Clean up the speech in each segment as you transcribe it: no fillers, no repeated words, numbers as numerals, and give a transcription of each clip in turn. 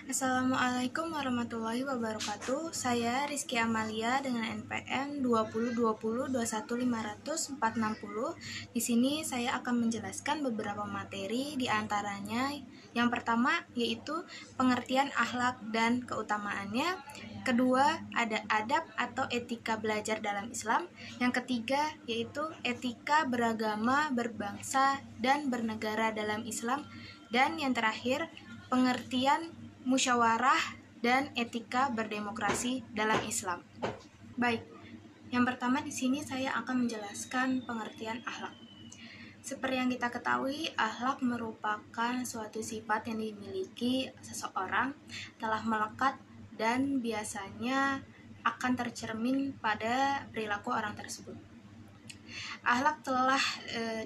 Assalamualaikum warahmatullahi wabarakatuh. Saya Rizky Amalia dengan NPM 202021500460. Di sini saya akan menjelaskan beberapa materi, di antaranya yang pertama yaitu pengertian akhlak dan keutamaannya. Kedua, ada adab atau etika belajar dalam Islam. Yang ketiga yaitu etika beragama, berbangsa, dan bernegara dalam Islam. Dan yang terakhir, pengertian musyawarah dan etika berdemokrasi dalam Islam. Baik, yang pertama di sini saya akan menjelaskan pengertian akhlak. Seperti yang kita ketahui, akhlak merupakan suatu sifat yang dimiliki seseorang, telah melekat dan biasanya akan tercermin pada perilaku orang tersebut. Akhlak telah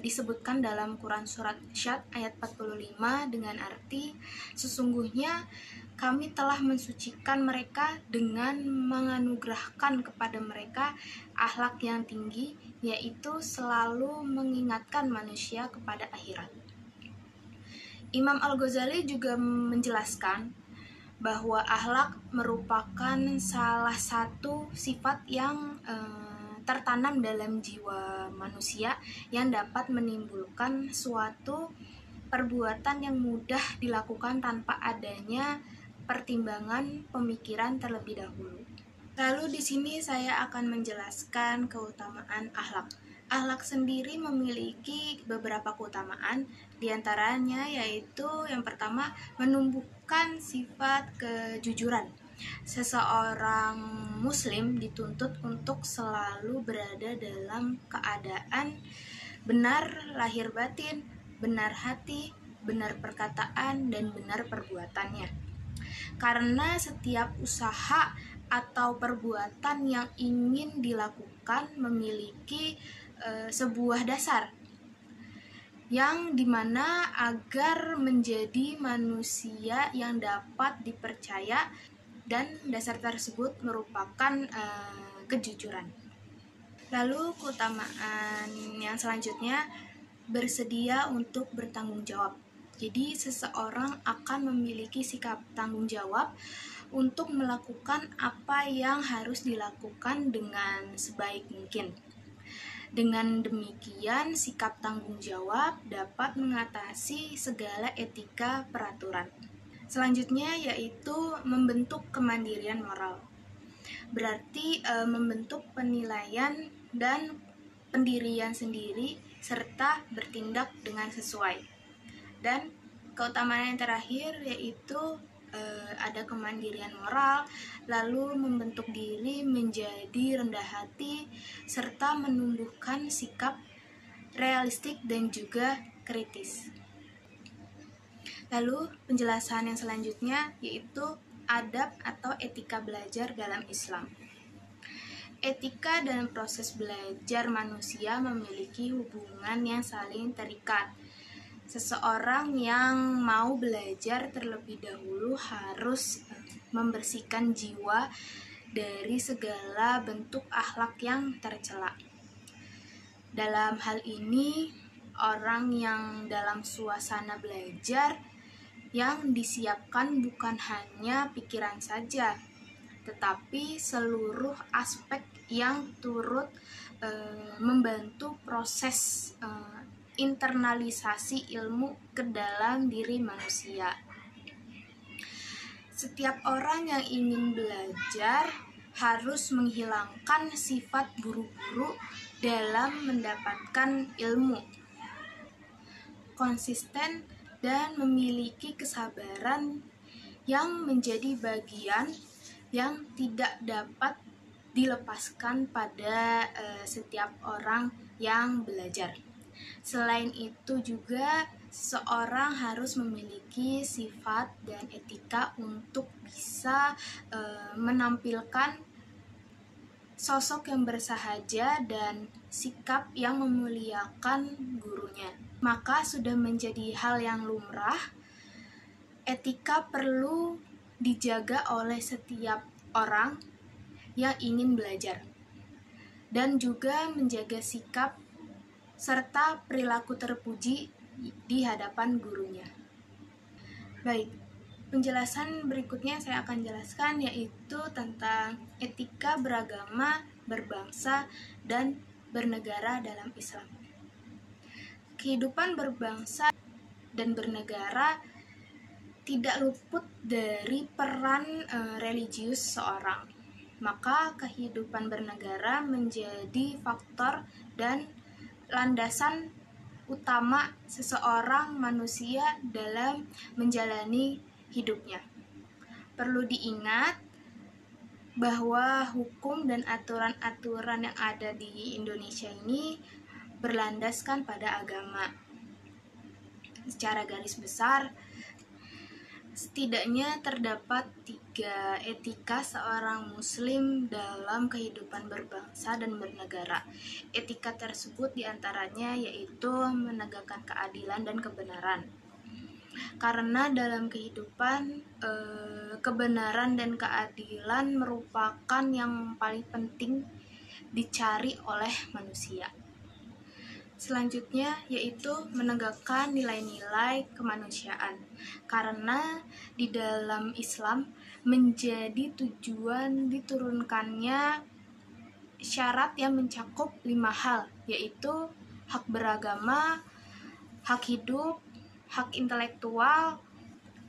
disebutkan dalam Quran Surat Syad ayat 45 dengan arti, sesungguhnya kami telah mensucikan mereka dengan menganugerahkan kepada mereka akhlak yang tinggi, yaitu selalu mengingatkan manusia kepada akhirat. Imam Al-Ghazali juga menjelaskan bahwa akhlak merupakan salah satu sifat yang tertanam dalam jiwa manusia yang dapat menimbulkan suatu perbuatan yang mudah dilakukan tanpa adanya pertimbangan pemikiran terlebih dahulu. Lalu di sini saya akan menjelaskan keutamaan akhlak. Akhlak sendiri memiliki beberapa keutamaan, diantaranya yaitu yang pertama, menumbuhkan sifat kejujuran. Seseorang muslim dituntut untuk selalu berada dalam keadaan benar lahir batin, benar hati, benar perkataan, dan benar perbuatannya. Karena setiap usaha atau perbuatan yang ingin dilakukan memiliki sebuah dasar yang dimana agar menjadi manusia yang dapat dipercaya, dan dasar tersebut merupakan kejujuran. Lalu keutamaan yang selanjutnya, bersedia untuk bertanggung jawab. Jadi seseorang akan memiliki sikap tanggung jawab untuk melakukan apa yang harus dilakukan dengan sebaik mungkin. Dengan demikian, sikap tanggung jawab dapat mengatasi segala etika peraturan. Selanjutnya yaitu membentuk kemandirian moral. Berarti membentuk penilaian dan pendirian sendiri serta bertindak dengan sesuai. Dan keutamaan yang terakhir yaitu ada kemandirian moral, lalu membentuk diri menjadi rendah hati serta menumbuhkan sikap realistik dan juga kritis. Lalu penjelasan yang selanjutnya yaitu adab atau etika belajar dalam Islam. Etika dan proses belajar manusia memiliki hubungan yang saling terikat. Seseorang yang mau belajar terlebih dahulu harus membersihkan jiwa dari segala bentuk akhlak yang tercela. Dalam hal ini, orang yang dalam suasana belajar yang disiapkan bukan hanya pikiran saja, tetapi seluruh aspek yang turut membantu proses internalisasi ilmu ke dalam diri manusia. Setiap orang yang ingin belajar harus menghilangkan sifat buru-buru dalam mendapatkan ilmu, konsisten dan memiliki kesabaran yang menjadi bagian yang tidak dapat dilepaskan pada setiap orang yang belajar. Selain itu juga seseorang harus memiliki sifat dan etika untuk bisa menampilkan sosok yang bersahaja dan sikap yang memuliakan gurunya. Maka sudah menjadi hal yang lumrah, etika perlu dijaga oleh setiap orang yang ingin belajar, dan juga menjaga sikap serta perilaku terpuji di hadapan gurunya. Baik, Penjelasan berikutnya yang saya akan jelaskan yaitu tentang etika beragama, berbangsa, dan bernegara dalam Islam. Kehidupan berbangsa dan bernegara tidak luput dari peran religius seorang. Maka kehidupan bernegara menjadi faktor dan landasan utama seseorang manusia dalam menjalani hidupnya. Perlu diingat bahwa hukum dan aturan-aturan yang ada di Indonesia ini berlandaskan pada agama. Secara garis besar, setidaknya terdapat 3 etika seorang muslim dalam kehidupan berbangsa dan bernegara. Etika tersebut diantaranya yaitu menegakkan keadilan dan kebenaran. Karena dalam kehidupan kebenaran dan keadilan merupakan yang paling penting dicari oleh manusia. Selanjutnya yaitu menegakkan nilai-nilai kemanusiaan, karena di dalam Islam menjadi tujuan diturunkannya syarat yang mencakup 5 hal, yaitu hak beragama, hak hidup, hak intelektual,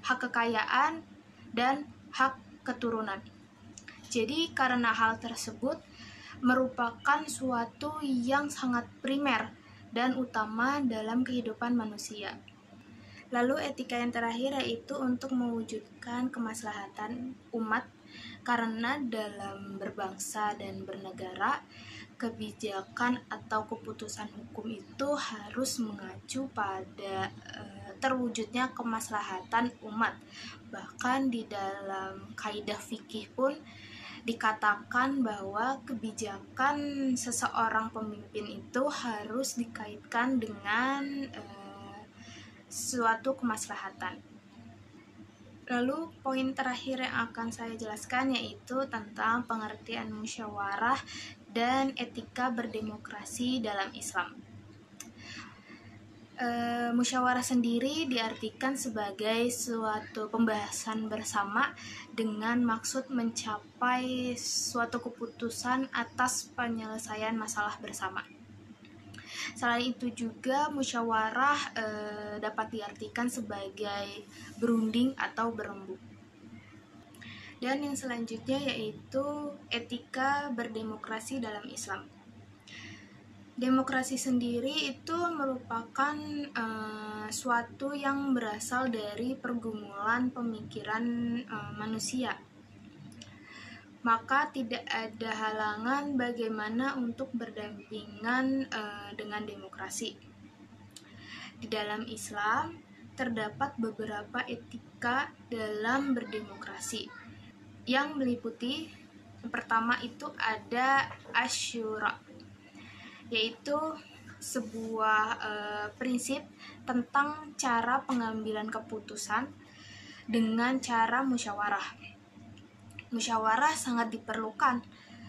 hak kekayaan, dan hak keturunan. Jadi karena hal tersebut merupakan suatu yang sangat primer dan utama dalam kehidupan manusia. Lalu etika yang terakhir yaitu untuk mewujudkan kemaslahatan umat, karena dalam berbangsa dan bernegara, kebijakan atau keputusan hukum itu harus mengacu pada terwujudnya kemaslahatan umat. Bahkan di dalam kaidah fikih pun dikatakan bahwa kebijakan seseorang pemimpin itu harus dikaitkan dengan suatu kemaslahatan. Lalu poin terakhir yang akan saya jelaskan yaitu tentang pengertian musyawarah dan etika berdemokrasi dalam Islam. Musyawarah sendiri diartikan sebagai suatu pembahasan bersama dengan maksud mencapai suatu keputusan atas penyelesaian masalah bersama. Selain itu juga musyawarah dapat diartikan sebagai berunding atau berembuk. Dan yang selanjutnya yaitu etika berdemokrasi dalam Islam. Demokrasi sendiri itu merupakan suatu yang berasal dari pergumulan pemikiran manusia. Maka tidak ada halangan bagaimana untuk berdampingan dengan demokrasi. Di dalam Islam terdapat beberapa etika dalam berdemokrasi yang meliputi yang pertama itu ada asyura, yaitu sebuah prinsip tentang cara pengambilan keputusan dengan cara musyawarah. Musyawarah sangat diperlukan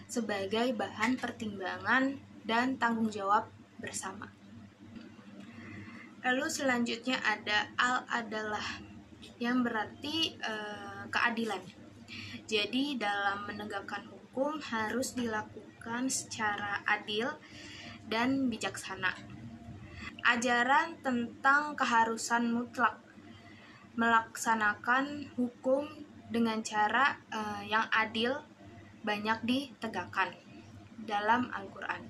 sebagai bahan pertimbangan dan tanggung jawab bersama. Lalu selanjutnya ada al-adalah, yang berarti keadilan. Jadi dalam menegakkan hukum harus dilakukan secara adil dan bijaksana. Ajaran tentang keharusan mutlak melaksanakan hukum dengan cara yang adil banyak ditegakkan dalam Al-Quran.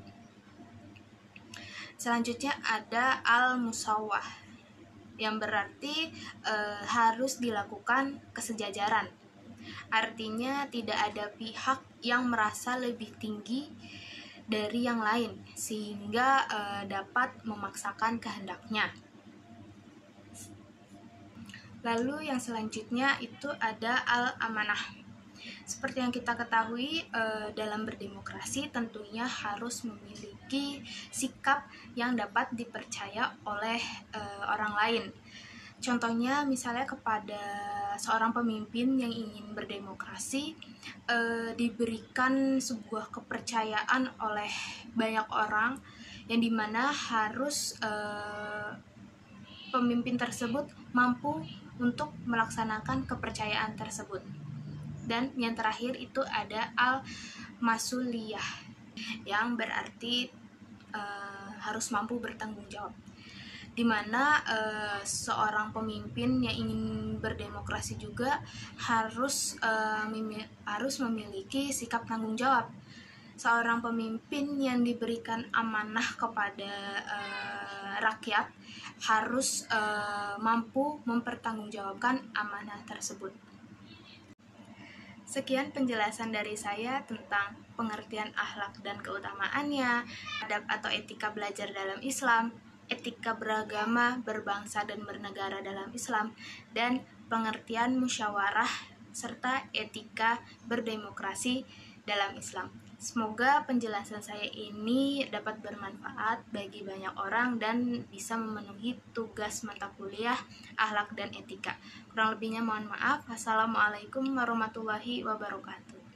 Selanjutnya ada al-musawwah, yang berarti harus dilakukan kesejajaran. Artinya tidak ada pihak yang merasa lebih tinggi dari yang lain sehingga dapat memaksakan kehendaknya. Lalu yang selanjutnya itu ada al-amanah. Seperti yang kita ketahui, dalam berdemokrasi tentunya harus memiliki sikap yang dapat dipercaya oleh orang lain. Contohnya misalnya kepada seorang pemimpin yang ingin berdemokrasi, diberikan sebuah kepercayaan oleh banyak orang yang dimana harus pemimpin tersebut mampu untuk melaksanakan kepercayaan tersebut. Dan yang terakhir itu ada al-masuliyah, yang berarti harus mampu bertanggung jawab, di mana seorang pemimpin yang ingin berdemokrasi juga harus memiliki sikap tanggung jawab. Seorang pemimpin yang diberikan amanah kepada rakyat harus mampu mempertanggungjawabkan amanah tersebut. Sekian penjelasan dari saya tentang pengertian akhlak dan keutamaannya, adab atau etika belajar dalam Islam, etika beragama, berbangsa dan bernegara dalam Islam, dan pengertian musyawarah serta etika berdemokrasi dalam Islam. Semoga penjelasan saya ini dapat bermanfaat bagi banyak orang dan bisa memenuhi tugas mata kuliah akhlak dan etika. Kurang lebihnya mohon maaf. Wassalamualaikum warahmatullahi wabarakatuh.